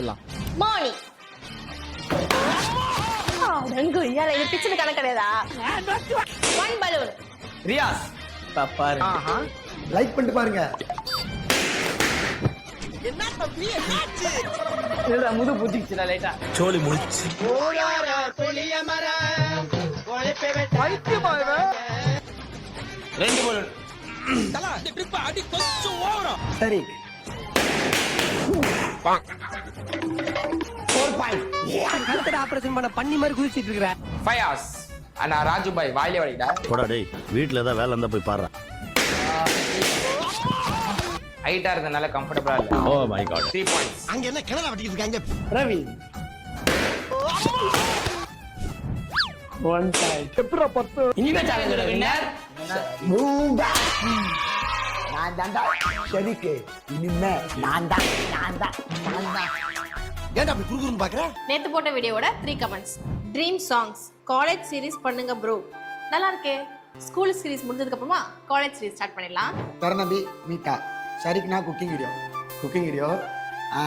ஆரம்பிச்சிடலாம். மார்னிங். ரங்கு யார இது பிச்சன கணக்கறதா? One balloon. ரியாஸ் பாரு. லைக் பண்ணிட்டு பாருங்க. என்ன தம்பி என்னாச்சு? இல்ல முது புடிச்சிடா லைட்டா. சோலி முடிச்சு. ஓலாரா புளிய மரம். கோலப்பே வைத்தியமா இவன். 2 பலூன். தல இந்த ட்ரிப் அடி கொஞ்சம் ஓவரா. சரி. 4 பாயிண்ட். கழுத்துல ஆபரேஷன் பண்ண பண்ணி மாதிரி குதிச்சிட்டு இருக்கற. ஃபயாஸ். அண்ணா ராஜு பாய் வாயிலே வடிடா. போடா டேய், வீட்ல ஏதாவது வேலை இருந்தா போய் பாரு. ஹைட்டா இருக்கனால கம்ஃபர்ட்டபிளா இல்ல. Oh my god. 3 பாயிண்ட்ஸ். அங்க என்ன கிணறு வெட்டிட்டு இருக்காங்க? ரவி 1 பாயிண்ட். எப்பரா 10? இந்த சேலஞ்சோட வின்னர் மூங்கா. நான் தான்டா சரிக்கு. இனிமே நான் தான். ஏன்டா அப்படி குறுகுறுன்னு பாக்குற? நேத்து போட்ட வீடியோவோட 3 comments. Dream songs college series பண்ணுங்க ப்ரோ. நல்லா இருக்கே. ஸ்கூல் சீரிஸ் முடிஞ்சதுக்கு அப்புறமா காலேஜ் சீரிஸ் ஸ்டார்ட் பண்ணிடலாம். தரணபி மீட்டா சரிக்குனா குக்கிங் வீடியோ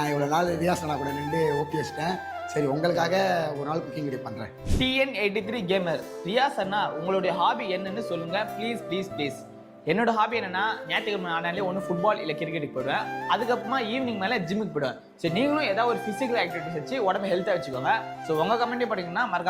இவ்வளோ நாள் ரியாசனா கூட நின்று ஓபிஎஸ்ட்டேன். சரி உங்களுக்காக ஒரு நாள் குக்கிங் வீடியோ பண்ணுறேன். TN83 கேமர் ரியாஸ் அண்ணா உங்களுடைய ஹாபி என்னன்னு சொல்லுங்க ப்ளீஸ். என்னோட ஹாபி என்னன்னா ஞாயிற்றுக்கிழமை ஆனாலே ஒன்று ஃபுட்பால் இல்லை கிரிக்கெட்டுக்கு போயிடுவேன். அதுக்கப்புறமா ஈவினிங் மேலே ஜிம்முக்கு போயிடுவேன். சரி நீங்களும் ஏதாவது ஒரு ஃபிசிக்கல் ஆக்டிவிட்டிஸ் வச்சு உடம்பு ஹெல்த்தாக வச்சுக்கோங்க. ஸோ உங்கள் கமெண்ட்டே படிங்கன்னா மறக்காம